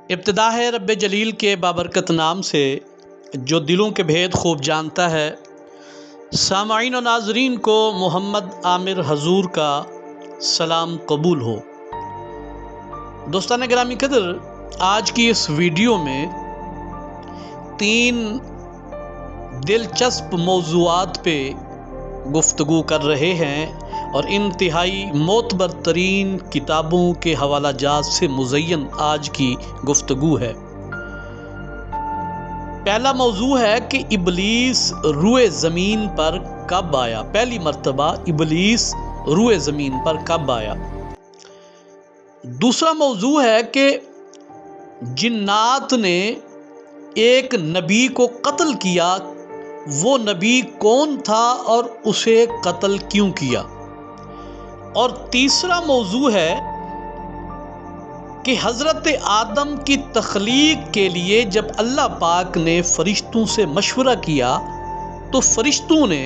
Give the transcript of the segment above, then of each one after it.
ابتدا ہے رب جلیل کے بابرکت نام سے جو دلوں کے بھید خوب جانتا ہے۔ سامعین و ناظرین کو محمد عامر حضور کا سلام قبول ہو۔ دوستان گرامی قدر، آج کی اس ویڈیو میں 3 دلچسپ موضوعات پہ گفتگو کر رہے ہیں اور انتہائی معتبر ترین کتابوں کے حوالہ جات سے مزین آج کی گفتگو ہے۔ پہلا موضوع ہے کہ ابلیس روئے زمین پر کب آیا، پہلی مرتبہ ابلیس روئے زمین پر کب آیا۔ دوسرا موضوع ہے کہ جنات نے ایک نبی کو قتل کیا، وہ نبی کون تھا اور اسے قتل کیوں کیا۔ اور تیسرا موضوع ہے کہ حضرت آدم کی تخلیق کے لیے جب اللہ پاک نے فرشتوں سے مشورہ کیا تو فرشتوں نے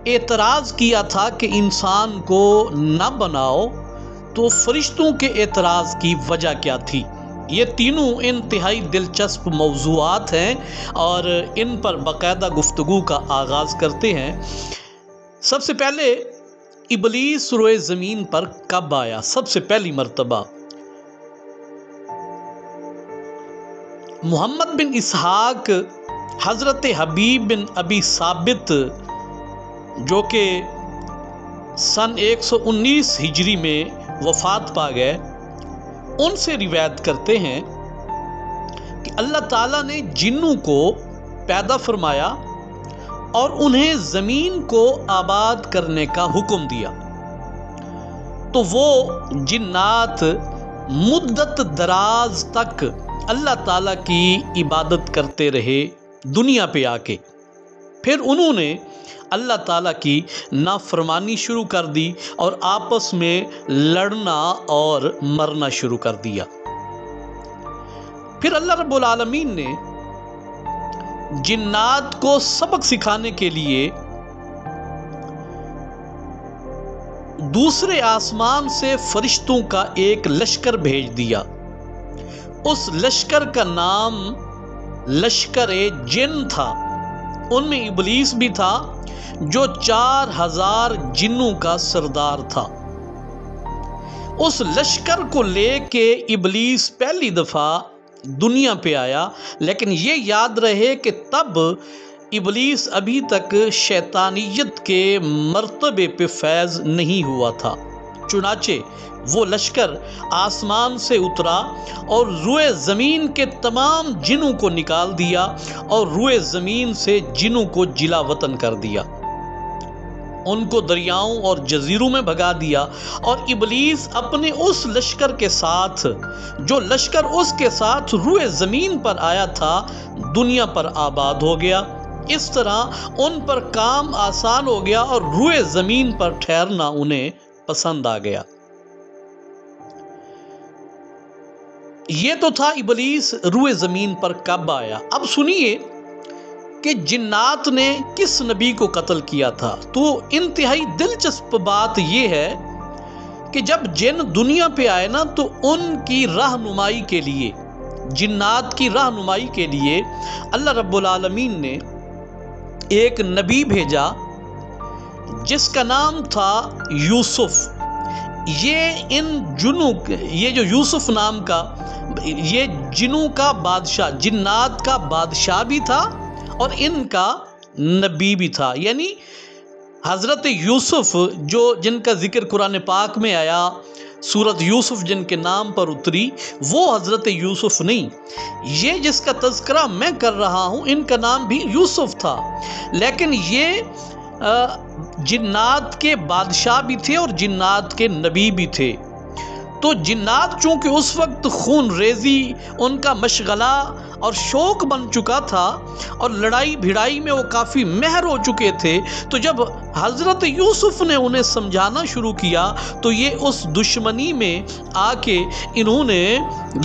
اعتراض کیا تھا کہ انسان کو نہ بناؤ، تو فرشتوں کے اعتراض کی وجہ کیا تھی۔ یہ تینوں انتہائی دلچسپ موضوعات ہیں اور ان پر باقاعدہ گفتگو کا آغاز کرتے ہیں۔ سب سے پہلے ابلیس روئے زمین پر کب آیا؟ سب سے پہلی مرتبہ محمد بن اسحاق حضرت حبیب بن ابی ثابت جو کہ سن 119 ہجری میں وفات پا گئے، ان سے روایت کرتے ہیں کہ اللہ تعالیٰ نے جنوں کو پیدا فرمایا اور انہیں زمین کو آباد کرنے کا حکم دیا، تو وہ جنات مدت دراز تک اللہ تعالیٰ کی عبادت کرتے رہے دنیا پہ آ کے۔ پھر انہوں نے اللہ تعالیٰ کی نافرمانی شروع کر دی اور آپس میں لڑنا اور مرنا شروع کر دیا۔ پھر اللہ رب العالمین نے جنات کو سبق سکھانے کے لیے دوسرے آسمان سے فرشتوں کا ایک لشکر بھیج دیا۔ اس لشکر کا نام لشکر جن تھا۔ ان میں ابلیس بھی تھا جو 4000 جنوں کا سردار تھا۔ اس لشکر کو لے کے ابلیس پہلی دفعہ دنیا پہ آیا، لیکن یہ یاد رہے کہ تب ابلیس ابھی تک شیطانیت کے مرتبے پہ فیض نہیں ہوا تھا۔ چنانچہ وہ لشکر آسمان سے اترا اور روئے زمین کے تمام جنوں کو نکال دیا اور روئے زمین سے جنوں کو جلا وطن کر دیا، ان کو دریاؤں اور جزیروں میں بھگا دیا، اور ابلیس اپنے اس لشکر کے ساتھ، جو لشکر اس کے ساتھ روئے زمین پر آیا تھا، دنیا پر آباد ہو گیا۔ اس طرح ان پر کام آسان ہو گیا اور روئے زمین پر ٹھہرنا انہیں پسند آ گیا۔ یہ تو تھا ابلیس روئے زمین پر کب آیا۔ اب سنیے کہ جنات نے کس نبی کو قتل کیا تھا۔ تو انتہائی دلچسپ بات یہ ہے کہ جب جن دنیا پہ آئے نا، تو ان کی رہنمائی کے لیے، جنات کی رہنمائی کے لیے اللہ رب العالمین نے ایک نبی بھیجا جس کا نام تھا یوسف۔ یہ جو یوسف نام کا، یہ جنوں کا بادشاہ، جنات کا بادشاہ بھی تھا اور ان کا نبی بھی تھا۔ یعنی حضرت یوسف جن کا ذکر قرآن پاک میں آیا، سورت یوسف جن کے نام پر اتری، وہ حضرت یوسف نہیں۔ یہ جس کا تذکرہ میں کر رہا ہوں، ان کا نام بھی یوسف تھا، لیکن یہ جنات کے بادشاہ بھی تھے اور جنات کے نبی بھی تھے۔ تو جنات چونکہ اس وقت خون ریزی ان کا مشغلہ اور شوق بن چکا تھا اور لڑائی بھڑائی میں وہ کافی مہر ہو چکے تھے، تو جب حضرت یوسف نے انہیں سمجھانا شروع کیا تو یہ اس دشمنی میں آ کے انہوں نے،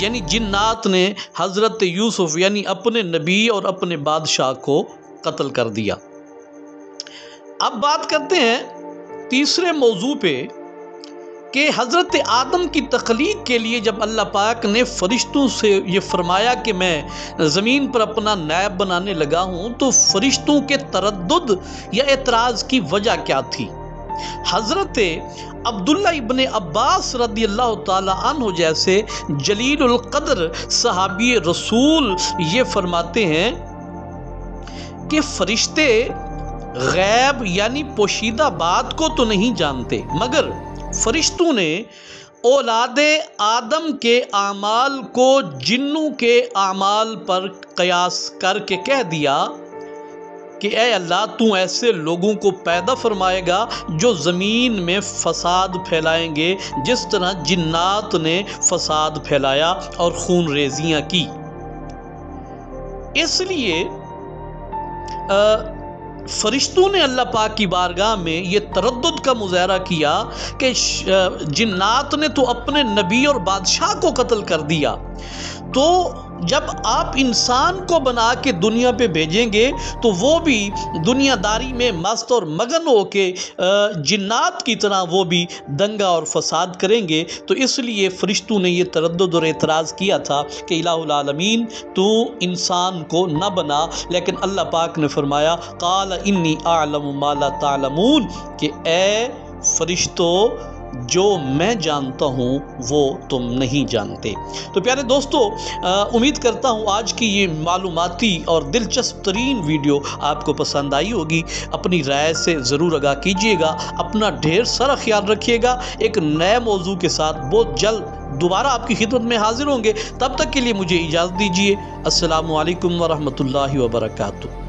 یعنی جنات نے حضرت یوسف یعنی اپنے نبی اور اپنے بادشاہ کو قتل کر دیا۔ اب بات کرتے ہیں تیسرے موضوع پہ کہ حضرت آدم کی تخلیق کے لیے جب اللہ پاک نے فرشتوں سے یہ فرمایا کہ میں زمین پر اپنا نائب بنانے لگا ہوں، تو فرشتوں کے تردد یا اعتراض کی وجہ کیا تھی؟ حضرت عبداللہ ابن عباس رضی اللہ تعالی عنہ جیسے جلیل القدر صحابی رسول یہ فرماتے ہیں کہ فرشتے غیب یعنی پوشیدہ بات کو تو نہیں جانتے، مگر فرشتوں نے اولاد آدم کے اعمال کو جنوں کے اعمال پر قیاس کر کے کہہ دیا کہ اے اللہ تو ایسے لوگوں کو پیدا فرمائے گا جو زمین میں فساد پھیلائیں گے جس طرح جنات نے فساد پھیلایا اور خون ریزیاں کی۔ اس لیے فرشتوں نے اللہ پاک کی بارگاہ میں یہ تردد کا مظاہرہ کیا کہ جنات نے تو اپنے نبی اور بادشاہ کو قتل کر دیا، تو جب آپ انسان کو بنا کے دنیا پہ بھیجیں گے تو وہ بھی دنیا داری میں مست اور مگن ہو کے جنات کی طرح وہ بھی دنگا اور فساد کریں گے۔ تو اس لیے فرشتوں نے یہ تردد اور اعتراض کیا تھا کہ الہ العالمین تو انسان کو نہ بنا، لیکن اللہ پاک نے فرمایا قال انی اعلم ما لا تعلمون کہ اے فرشتو جو میں جانتا ہوں وہ تم نہیں جانتے۔ تو پیارے دوستو، امید کرتا ہوں آج کی یہ معلوماتی اور دلچسپ ترین ویڈیو آپ کو پسند آئی ہوگی۔ اپنی رائے سے ضرور آگاہ کیجیے گا، اپنا ڈھیر سارا خیال رکھیے گا۔ ایک نئے موضوع کے ساتھ بہت جلد دوبارہ آپ کی خدمت میں حاضر ہوں گے، تب تک کے لیے مجھے اجازت دیجیے۔ السلام علیکم ورحمۃ اللہ وبرکاتہ۔